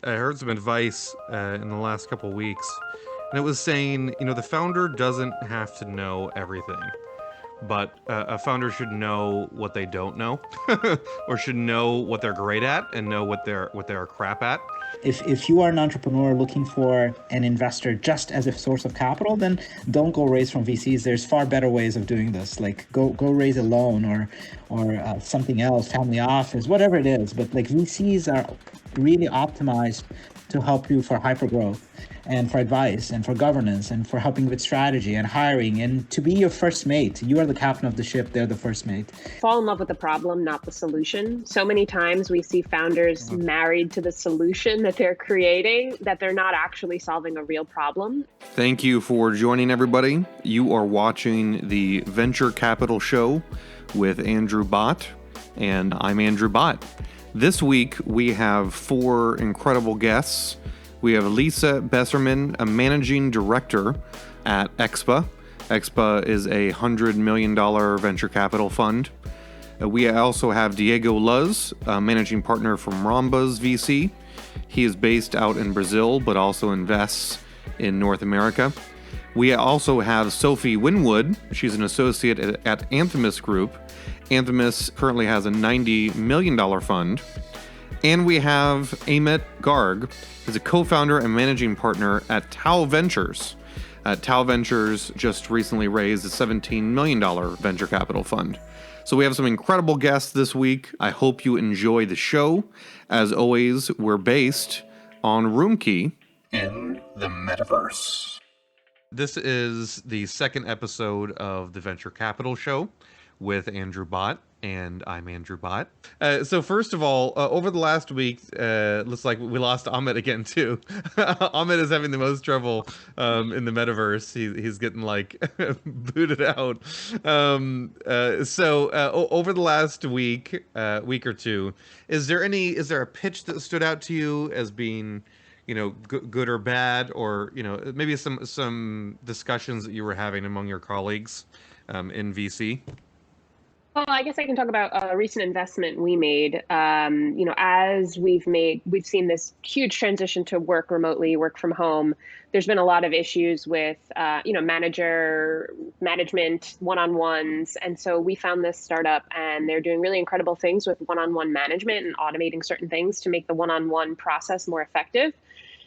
I heard some advice in the last couple of weeks, and it was saying, the founder doesn't have to know everything, but a founder should know what they don't know, or should know what they're great at and know what they're crap at. If you are an entrepreneur looking for an investor just as a source of capital, then don't go raise from VCs. There's far better ways of doing this. Like go raise a loan or something else, family office, whatever it is. But like VCs are really optimized to help you for hypergrowth and for advice and for governance and for helping with strategy and hiring and to be your first mate. You are the captain of the ship, they're the first mate. Fall in love with the problem, not the solution. So many times we see founders married to the solution that they're creating, that they're not actually solving a real problem. Thank you for joining, everybody. You are watching the Venture Capital Show with Andrew Bott, and I'm Andrew Bott. This week, we have 4 incredible guests. We have Lisa Besserman, a managing director at Expa. Expa is a $100 million venture capital fund. We also have Diego Luz, a managing partner from Rhombus VC. He is based out in Brazil, but also invests in North America. We also have Sophie Winwood. She's an associate at Anthemis Group. Anthemis currently has a $90 million fund. And we have Amit Garg, who's a co-founder and managing partner at Tau Ventures. Tau Ventures just recently raised a $17 million venture capital fund. So we have some incredible guests this week. I hope you enjoy the show. As always, we're based on Roomkey in the metaverse. This is the second episode of the Venture Capital Show with Andrew Bott, and I'm Andrew Bott. So first of all, over the last week, looks like we lost Amit again too. Amit is having the most trouble in the metaverse. He's getting booted out. Over the last week or two, is there a pitch that stood out to you as being good or bad, or maybe some discussions that you were having among your colleagues in VC? Well, I guess I can talk about a recent investment we made. As we've seen this huge transition to work remotely, work from home. There's been a lot of issues with, management, one-on-ones. And so we found this startup, and they're doing really incredible things with one-on-one management and automating certain things to make the one-on-one process more effective.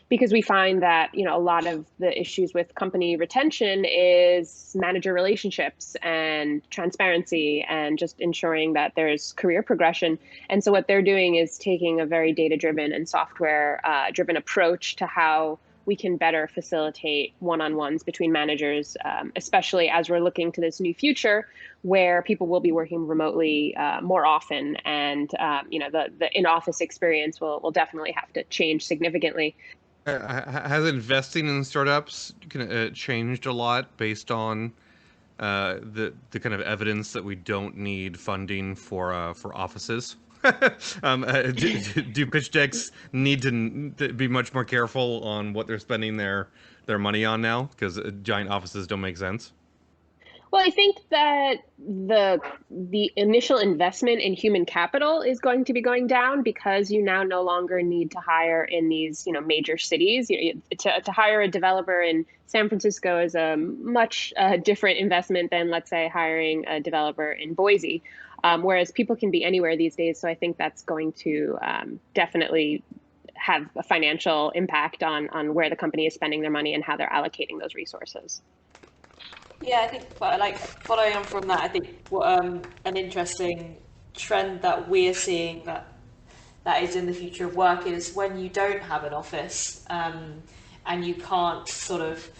Because we find that, a lot of the issues with company retention is manager relationships and transparency and just ensuring that there's career progression. And so what they're doing is taking a very data-driven and software-driven approach to how we can better facilitate one-on-ones between managers, especially as we're looking to this new future where people will be working remotely more often. And, the in-office experience will definitely have to change significantly. Has investing in startups changed a lot based on the kind of evidence that we don't need funding for offices? Do pitch decks need to be much more careful on what they're spending their money on now, because giant offices don't make sense? Well, I think that the initial investment in human capital is going to be going down because you now no longer need to hire in these, major cities. To hire a developer in San Francisco is a much different investment than, let's say, hiring a developer in Boise. Whereas people can be anywhere these days. So I think that's going to definitely have a financial impact on where the company is spending their money and how they're allocating those resources. Yeah, I think, following on from that, I think what an interesting trend that we're seeing that is in the future of work is when you don't have an office and you can't sort of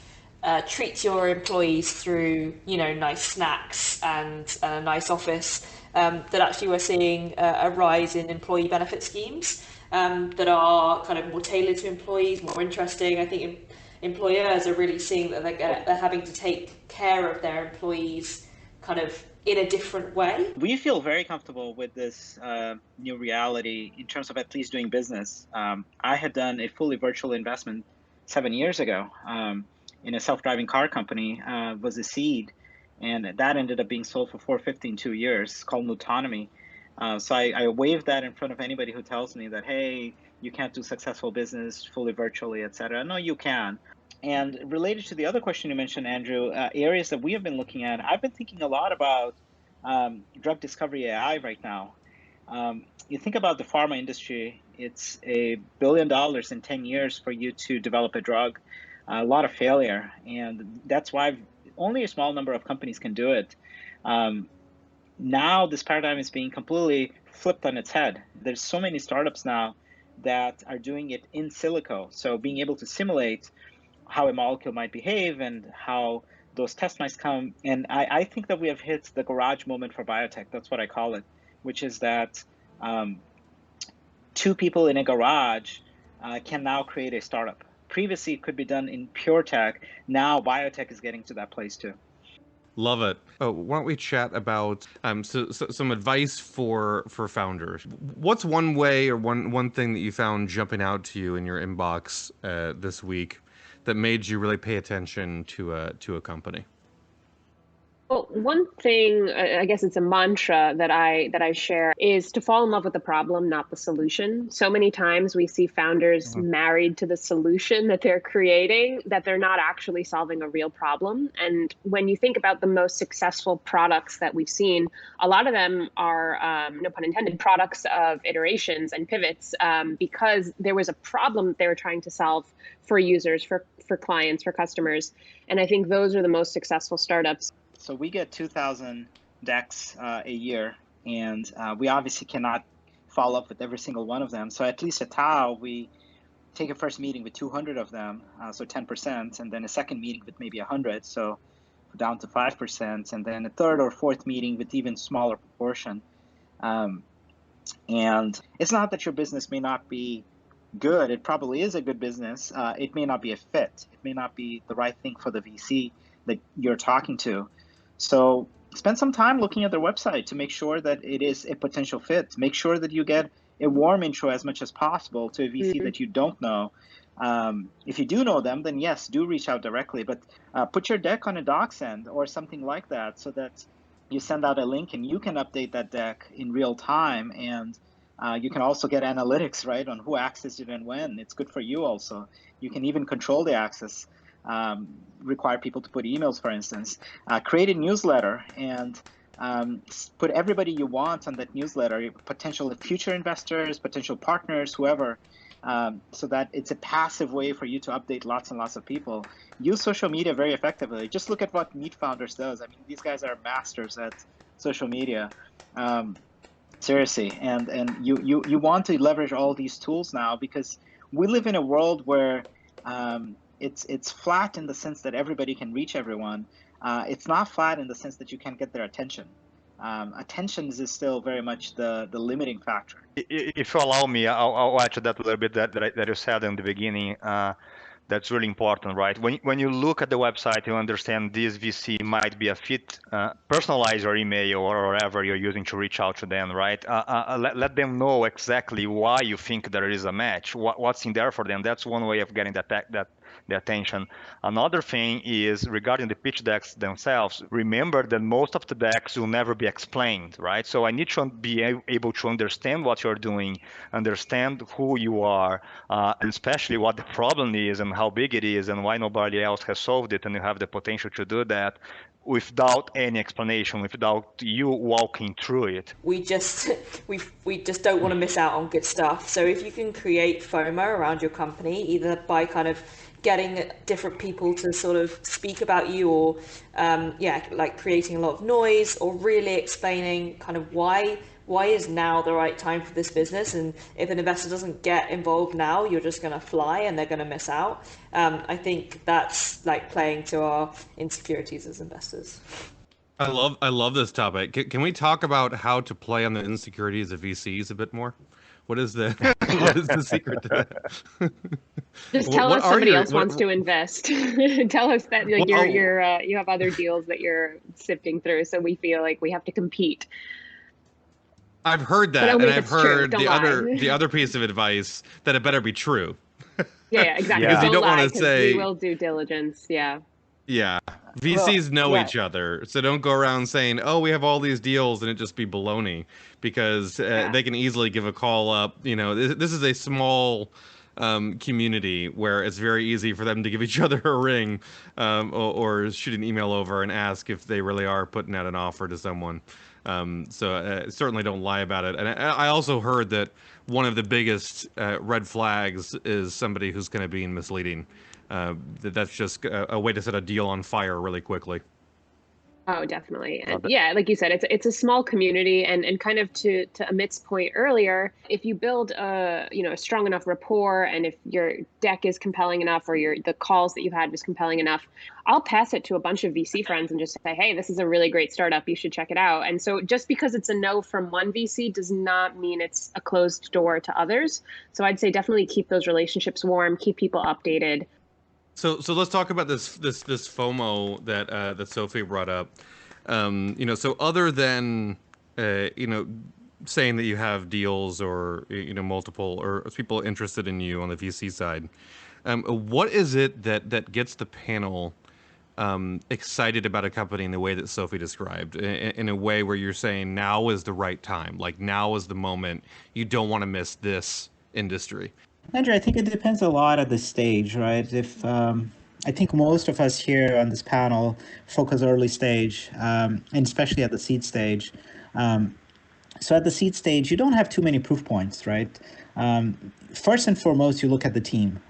treat your employees through, nice snacks and a nice office, that actually we're seeing a rise in employee benefit schemes that are kind of more tailored to employees, more interesting. I think employers are really seeing that they're having to take care of their employees kind of in a different way. We feel very comfortable with this new reality in terms of at least doing business. I had done a fully virtual investment 7 years ago in a self-driving car company, was a seed, and that ended up being sold for $450 in 2 years. It's called Autonomy. So I waive that in front of anybody who tells me that, hey, you can't do successful business fully virtually, et cetera. No, you can. And related to the other question you mentioned, Andrew, areas that we have been looking at, I've been thinking a lot about drug discovery AI right now. You think about the pharma industry, it's $1 billion in 10 years for you to develop a drug, a lot of failure. And that's why only a small number of companies can do it. Now this paradigm is being completely flipped on its head. There's so many startups now that are doing it in silico. So being able to simulate how a molecule might behave and how those tests might come. And I think that we have hit the garage moment for biotech. That's what I call it, which is that two people in a garage can now create a startup. Previously, it could be done in pure tech. Now biotech is getting to that place too. Love it. Oh, why don't we chat about some advice for founders? What's one way or one thing that you found jumping out to you in your inbox this week that made you really pay attention to a company? Well, one thing, I guess it's a mantra that I share, is to fall in love with the problem, not the solution. So many times we see founders married to the solution that they're creating, that they're not actually solving a real problem. And when you think about the most successful products that we've seen, a lot of them are, no pun intended, products of iterations and pivots, because there was a problem that they were trying to solve for users, for clients, for customers. And I think those are the most successful startups. So we get 2,000 decks a year, and we obviously cannot follow up with every single one of them. So at least at Tao, we take a first meeting with 200 of them, so 10%, and then a second meeting with maybe 100, so down to 5%, and then a third or fourth meeting with even smaller proportion. And it's not that your business may not be good. It probably is a good business. It may not be a fit. It may not be the right thing for the VC that you're talking to. So spend some time looking at their website to make sure that it is a potential fit. Make sure that you get a warm intro as much as possible to a VC that you don't know. If you do know them, then yes, do reach out directly. But put your deck on a DocSend or something like that so that you send out a link and you can update that deck in real time. And you can also get analytics, right, on who accessed it and when. It's good for you also. You can even control the access. Require people to put emails, for instance. Create a newsletter and put everybody you want on that newsletter, potential future investors, potential partners, whoever, so that it's a passive way for you to update lots and lots of people. Use social media very effectively. Just look at what MeetFounders does. I mean, these guys are masters at social media. Seriously, and you want to leverage all these tools now because we live in a world where it's flat in the sense that everybody can reach everyone. It's not flat in the sense that you can get their attention. Attention is still very much the limiting factor. If you allow me, I'll add to that a little bit that you said in the beginning. That's really important, right? When you look at the website, you understand this VC might be a fit. Personalize your email or whatever you're using to reach out to them, right? Let them know exactly why you think there is a match, what's in there for them. That's one way of getting the attention. Another thing is regarding the pitch decks themselves, remember that most of the decks will never be explained, right? So I need to be able to understand what you're doing, understand who you are, and especially what the problem is and how big it is and why nobody else has solved it, and you have the potential to do that without any explanation, without you walking through it. We just don't want to miss out on good stuff. So if you can create FOMO around your company, either by kind of getting different people to sort of speak about you, or like creating a lot of noise, or really explaining kind of why is now the right time for this business, and if an investor doesn't get involved now, you're just going to fly and they're going to miss out. I think that's like playing to our insecurities as investors. I love this topic. Can we talk about how to play on the insecurities of VCs a bit more? What is the secret to that? Just tell us somebody else wants to invest. Tell us that you have other deals that you're sifting through, so we feel like we have to compete. I've heard that, and I've heard the other piece of advice that it better be true. Yeah, exactly. Because you don't want to say we will do diligence. Yeah. Yeah. Well, VCs know yeah, each other, so don't go around saying, "Oh, we have all these deals," and it just be baloney, because Yeah. they can easily give a call up. You know, this is a small community where it's very easy for them to give each other a ring, or shoot an email over and ask if they really are putting out an offer to someone. So certainly don't lie about it. And I also heard that one of the biggest red flags is somebody who's going to be misleading. That's just a way to set a deal on fire really quickly. Oh, definitely. And That- yeah, like you said, it's a small community, and kind of to Amit's point earlier, if you build a strong enough rapport, and if your deck is compelling enough, or the calls that you've had was compelling enough, I'll pass it to a bunch of VC friends and just say, "Hey, this is a really great startup. You should check it out." And so just because it's a no from one VC does not mean it's a closed door to others. So I'd say definitely keep those relationships warm, keep people updated. So let's talk about this FOMO that Sophie brought up. So other than saying that you have deals or multiple or people interested in you on the VC side, what is it that gets the panel excited about a company in the way that Sophie described, in a way where you're saying now is the right time, like now is the moment, you don't want to miss this industry? Andrew, I think it depends a lot at this stage, right? If I think most of us here on this panel focus early stage, and especially at the seed stage. So at the seed stage, you don't have too many proof points, right? First and foremost, you look at the team.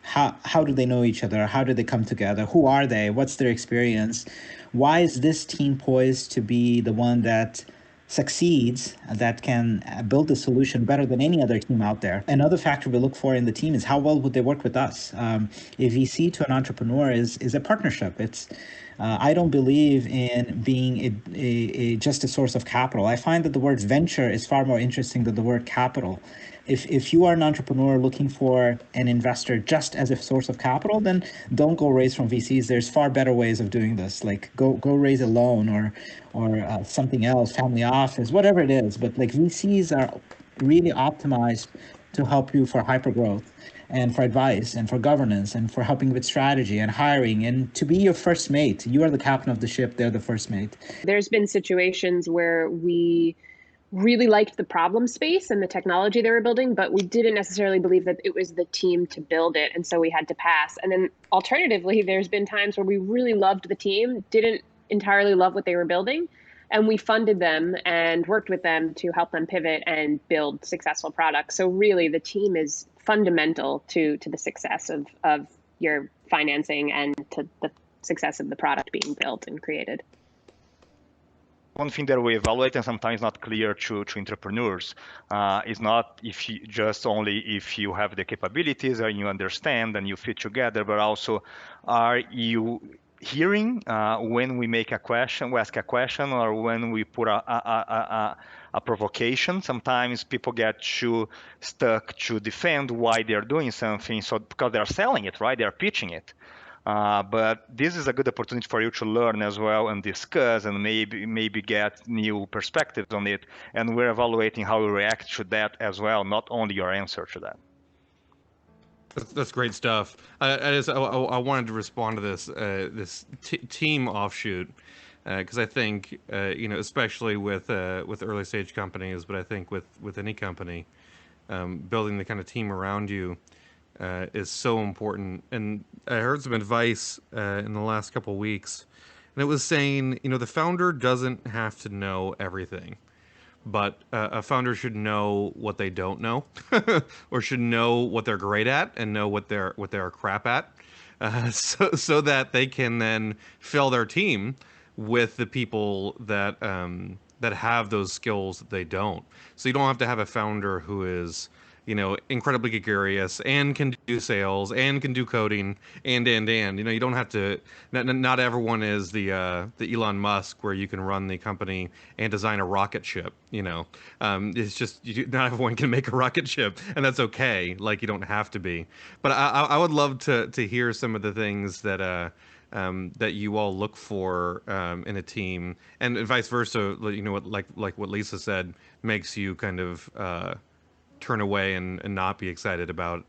How do they know each other? How do they come together? Who are they? What's their experience? Why is this team poised to be the one that succeeds, that can build a solution better than any other team out there? Another factor we look for in the team is how well would they work with us. A VC to an entrepreneur is a partnership. I don't believe in being just a source of capital. I find that the word venture is far more interesting than the word capital. If you are an entrepreneur looking for an investor just as a source of capital, then don't go raise from VCs. There's far better ways of doing this. Like go raise a loan or something else, family office, whatever it is. But like VCs are really optimized to help you for hyper growth and for advice and for governance and for helping with strategy and hiring and to be your first mate. You are the captain of the ship, they're the first mate. There's been situations where we really liked the problem space and the technology they were building, but we didn't necessarily believe that it was the team to build it. And so we had to pass. And then alternatively, there's been times where we really loved the team, didn't entirely love what they were building. And we funded them and worked with them to help them pivot and build successful products. So really the team is fundamental to the success of your financing and to the success of the product being built and created. One thing that we evaluate and sometimes not clear to entrepreneurs is not if you just only if you have the capabilities and you understand and you fit together, but also are you hearing when we make a question, we ask a question, or when we put a provocation. Sometimes people get too stuck to defend why they're doing something, so because they're selling it, right? They're pitching it. But this is a good opportunity for you to learn as well and discuss and maybe get new perspectives on it. And we're evaluating how you react to that as well, not only your answer to that. That's great stuff. I wanted to respond to this team offshoot, because I think especially with early stage companies, but I think with any company, building the kind of team around you is so important. And I heard some advice in the last couple of weeks, and it was saying, the founder doesn't have to know everything, but a founder should know what they don't know, or should know what they're great at and know what they're crap at, so that they can then fill their team with the people that have those skills that they don't. So you don't have to have a founder who is incredibly gregarious and can do sales and can do coding and you don't have to. Not everyone is the Elon Musk where you can run the company and design a rocket ship. It's just not everyone can make a rocket ship, and that's okay. Like, you don't have to be. But I would love to hear some of the things that that you all look for in a team, and vice versa. Like what Lisa said, makes you kind of turn away and not be excited about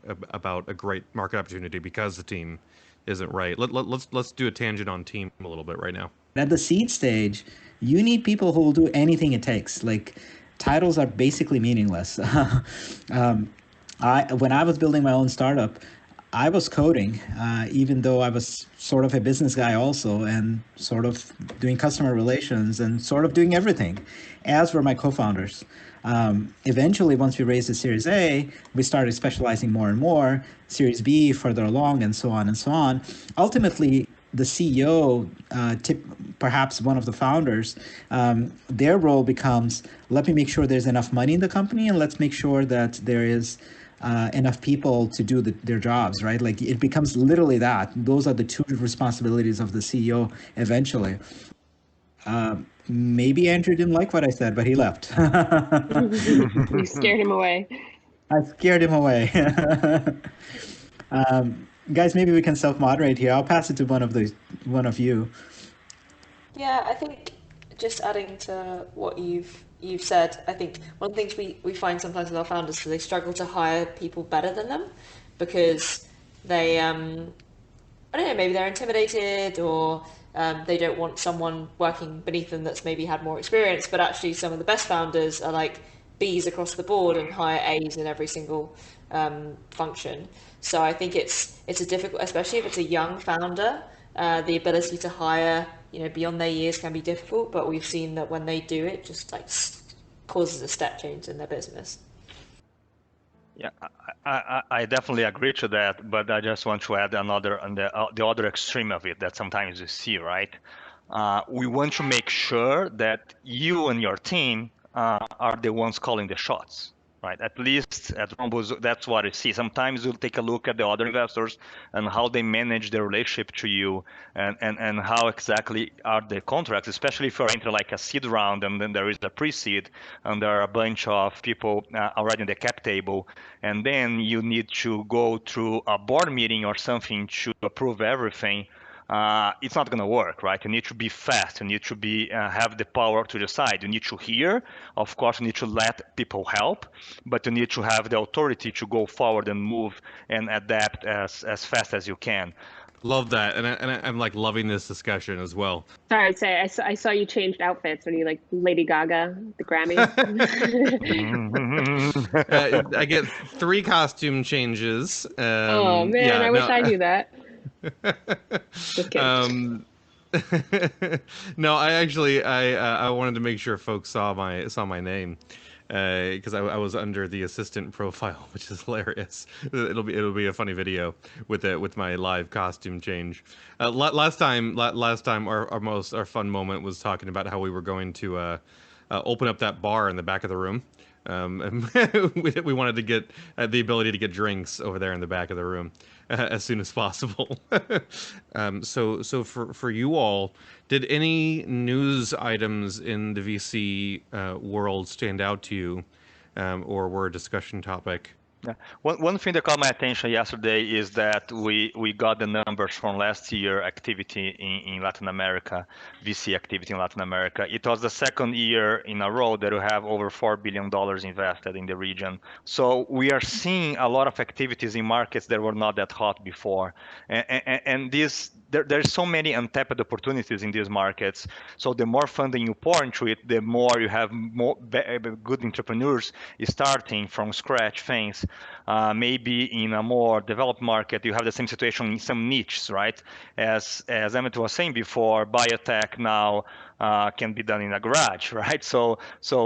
a great market opportunity because the team isn't right. Let's do a tangent on team a little bit right now. At the seed stage, you need people who will do anything it takes. Like, titles are basically meaningless. When I was building my own startup, I was coding, even though I was sort of a business guy also, and sort of doing customer relations and sort of doing everything, as were my co-founders. Eventually, once we raised the Series A, we started specializing more and more, Series B further along, and so on and so on. Ultimately, the CEO, perhaps one of the founders, their role becomes, let me make sure there's enough money in the company, and let's make sure that there is enough people to do their jobs, right? Like, it becomes literally that. Those are the two responsibilities of the CEO eventually. Maybe Andrew didn't like what I said, but he left. You scared him away. I scared him away. Guys, maybe we can self-moderate here. I'll pass it to one of you. Yeah, I think just adding to what you've said, I think one of the things we find sometimes with our founders is they struggle to hire people better than them because they I don't know, maybe they're intimidated or they don't want someone working beneath them that's maybe had more experience, but actually some of the best founders are like Bs across the board and hire As in every single function. So I think it's a difficult, especially if it's a young founder, the ability to hire, beyond their years can be difficult, but we've seen that when they do, it just like causes a step change in their business. Yeah, I definitely agree to that, but I just want to add another on the other extreme of it that sometimes you see, right? We want to make sure that you and your team are the ones calling the shots, right? At least at Rombos, that's what I see. Sometimes we'll take a look at the other investors and how they manage their relationship to you and how exactly are the contracts, especially if you're entering like a seed round and then there is a pre-seed and there are a bunch of people already in the cap table. And then you need to go through a board meeting or something to approve everything. It's not going to work, right? You need to be fast. You need to be have the power to decide. You need to hear. Of course, you need to let people help, but you need to have the authority to go forward and move and adapt as fast as you can. Love that, and I'm like loving this discussion as well. Sorry, I'd say I saw you changed outfits when you like Lady Gaga, the Grammys. I get 3 costume changes. Oh man, yeah, I wish I knew that. Just kidding. No, I wanted to make sure folks saw my name because I was under the assistant profile, which is hilarious. It'll be a funny video with my live costume change. Last time our fun moment was talking about how we were going to open up that bar in the back of the room. And we wanted to get the ability to get drinks over there in the back of the room as soon as possible. So for you all, did any news items in the VC world stand out to you, or were a discussion topic? Yeah. One thing that caught my attention yesterday is that we got the numbers from last year activity in Latin America, VC activity in Latin America. It was the second year in a row that we have over $4 billion invested in the region. So we are seeing a lot of activities in markets that were not that hot before. And there's so many untapped opportunities in these markets. So the more funding you pour into it, the more you have good entrepreneurs starting from scratch things. Maybe in a more developed market, you have the same situation in some niches, right? As Emmett was saying before, biotech now can be done in a garage, right? So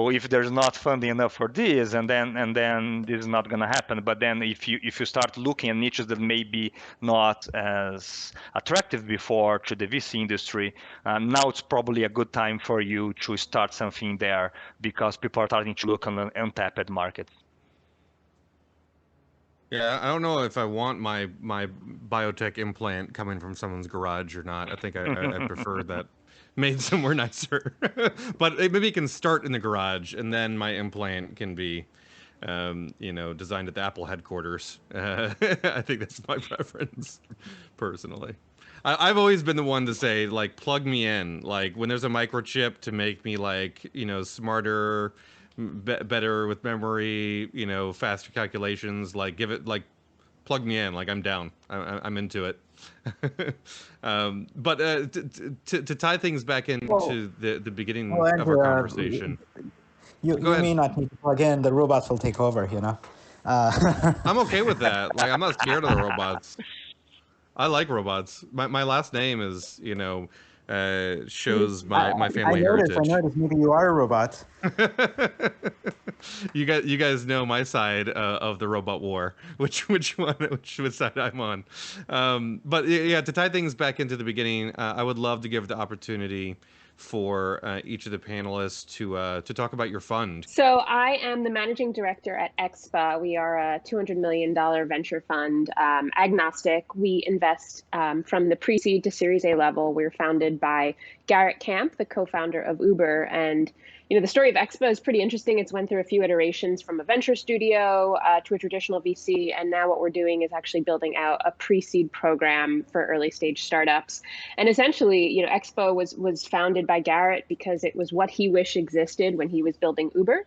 if there's not funding enough for this, and then this is not going to happen. But then if you start looking at niches that may be not as attractive before to the VC industry, now it's probably a good time for you to start something there because people are starting to look on an untapped market. Yeah, I don't know if I want my biotech implant coming from someone's garage or not. I think I prefer that made somewhere nicer. But maybe it can start in the garage, and then my implant can be, designed at the Apple headquarters. I think that's my preference, personally. I've always been the one to say, like, plug me in. Like, when there's a microchip to make me, like, smarter, better with memory, faster calculations, like, plug me in. Like, I'm down. I'm into it. But to tie things back into the beginning well, of our Andrew, conversation. you Go ahead. may not need to plug in. The robots will take over. I'm okay with that. Like, I'm not scared of the robots. I like robots. My last name is, shows my family heritage. I noticed. Maybe you are a robot. You guys know my side of the robot war, which side I'm on. But yeah, to tie things back into the beginning, I would love to give the opportunity for each of the panelists to talk about your fund. So I am the managing director at Expa. We are a $200 million venture fund, agnostic. We invest from the pre-seed to Series A level. We're founded by Garrett Camp, the co-founder of Uber. And the story of Expa is pretty interesting. It's went through a few iterations from a venture studio to a traditional VC. And now what we're doing is actually building out a pre-seed program for early stage startups. And essentially, Expo was founded by Garrett because it was what he wished existed when he was building Uber.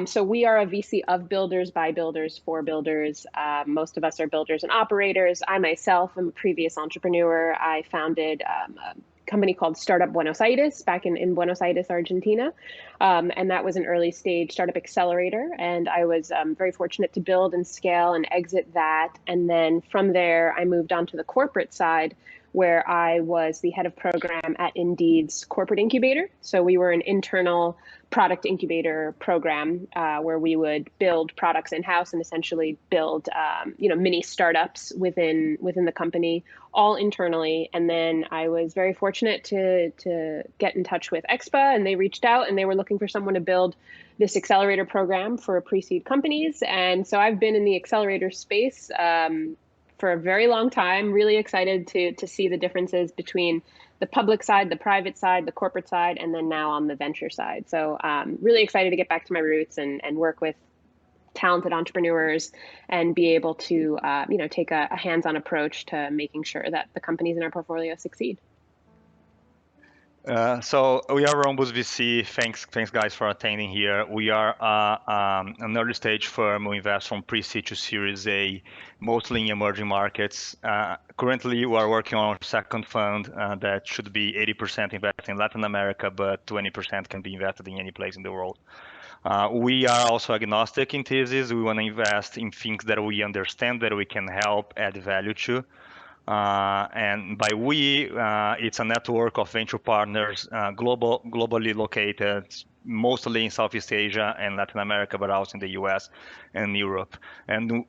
So we are a VC of builders, by builders, for builders. Most of us are builders and operators. I myself am a previous entrepreneur. I founded a company called Startup Buenos Aires back in Buenos Aires, Argentina. And that was an early stage startup accelerator. And I was very fortunate to build and scale and exit that. And then from there, I moved on to the corporate side, where I was the head of program at Indeed's corporate incubator. So we were an internal product incubator program where we would build products in-house and essentially build mini startups within the company, all internally. And then I was very fortunate to get in touch with Expa, and they reached out and they were looking for someone to build this accelerator program for pre-seed companies. And so I've been in the accelerator space for a very long time, really excited to see the differences between the public side, the private side, the corporate side, and then now on the venture side. So really excited to get back to my roots and work with talented entrepreneurs and be able to take a hands-on approach to making sure that the companies in our portfolio succeed. So we are Rhombus VC. Thanks guys for attending here. We are an early stage firm who invests from pre-seed to Series A, mostly in emerging markets. Currently, we are working on our second fund that should be 80% invested in Latin America, but 20% can be invested in any place in the world. We are also agnostic in thesis. We want to invest in things that we understand that we can help add value to. And by we, it's a network of venture partners, globally located, mostly in Southeast Asia and Latin America, but also in the US and Europe. And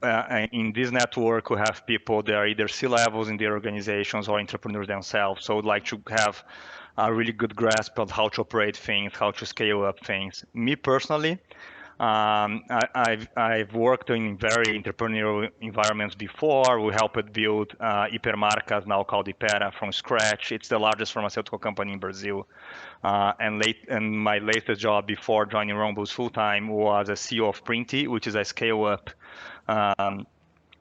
in this network, we have people that are either C-levels in their organizations or entrepreneurs themselves. So we'd like to have a really good grasp of how to operate things, how to scale up things. Me personally, I've worked in very entrepreneurial environments before. We helped build Hipermarcas, now called Hypera, from scratch. It's the largest pharmaceutical company in Brazil. And my latest job before joining Rhombus full-time was as CEO of Printy, which is a scale-up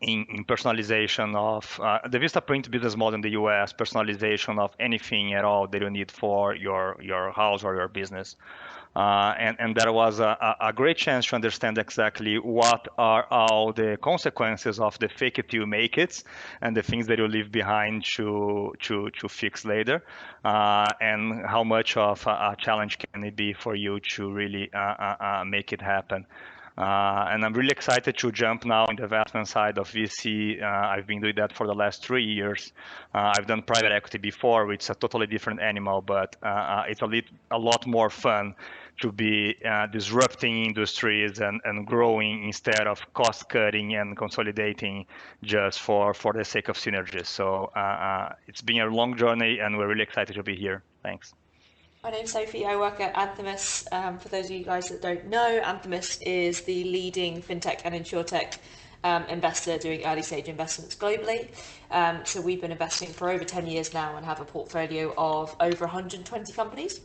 in personalization of the Vistaprint business model in the US, personalization of anything at all that you need for your house or your business. And that was a great chance to understand exactly what are all the consequences of the fake it till you make it and the things that you leave behind to fix later, and how much of a challenge can it be for you to really make it happen. And I'm really excited to jump now in the investment side of VC. I've been doing that for the last 3 years. I've done private equity before, which is a totally different animal, but it's a lot more fun to be disrupting industries and growing instead of cost cutting and consolidating just for the sake of synergies. So it's been a long journey, and we're really excited to be here. Thanks. My name's Sophie. I work at Anthemis. For those of you guys that don't know, Anthemis is the leading fintech and insurtech investor doing early stage investments globally. So we've been investing for over 10 years now and have a portfolio of over 120 companies.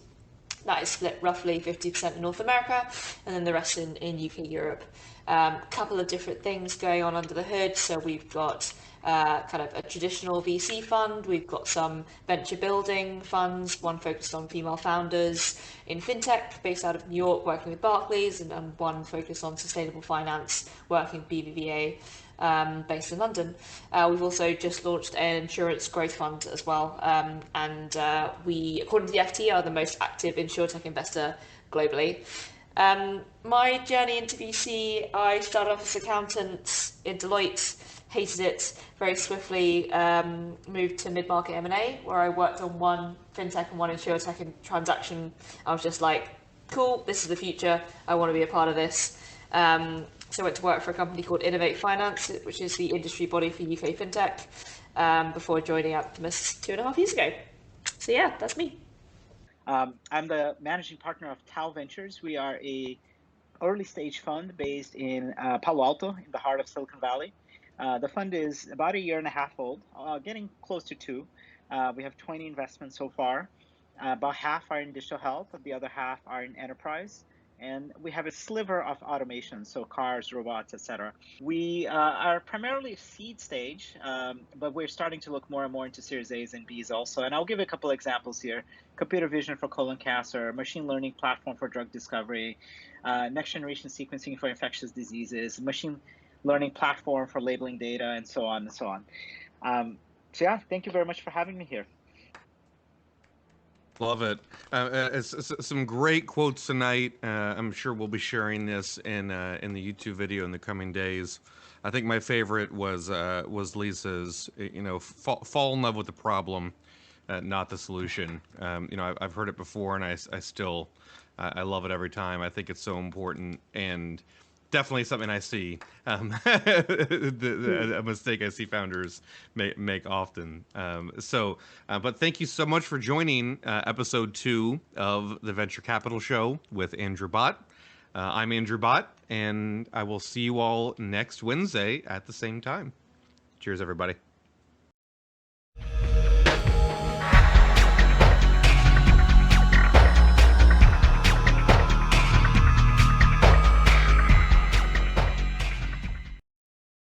That is split roughly 50% in North America and then the rest in UK, Europe. Couple of different things going on under the hood. So we've got kind of a traditional VC fund. We've got some venture building funds, one focused on female founders in fintech based out of New York, working with Barclays, and one focused on sustainable finance, working with BBVA. based in London. We've also just launched an insurance growth fund as well, and we, according to the FT, are the most active insurtech investor globally. My journey into VC, I started off as an accountant in Deloitte, hated it very swiftly, moved to mid-market M&A, where I worked on one fintech and one insurtech and transaction. I was just like, cool, this is the future, I want to be a part of this. So I went to work for a company called Innovate Finance, which is the industry body for UK fintech, before joining Optimus 2.5 years ago. So yeah, that's me. I'm the managing partner of Tau Ventures. We are a early stage fund based in Palo Alto, in the heart of Silicon Valley. The fund is about 1.5 years old, getting close to 2. We have 20 investments so far. About half are in digital health, the other half are in enterprise. And we have a sliver of automation, so cars, robots, etc. We are primarily seed stage, but we're starting to look more and more into Series A's and B's also. And I'll give a couple examples here. Computer vision for colon cancer, machine learning platform for drug discovery, next generation sequencing for infectious diseases, machine learning platform for labeling data, and so on and so on. So yeah, thank you very much for having me here. Love it. It's some great quotes tonight. I'm sure we'll be sharing this in the YouTube video in the coming days. I think my favorite was Lisa's. Fall in love with the problem, not the solution. I've heard it before, and I still I love it every time. I think it's so important, and definitely something I see, a mistake I see founders make often. But thank you so much for joining episode 2 of the Venture Capital Show with Andrew Bott. I'm Andrew Bott, and I will see you all next Wednesday at the same time. Cheers, everybody.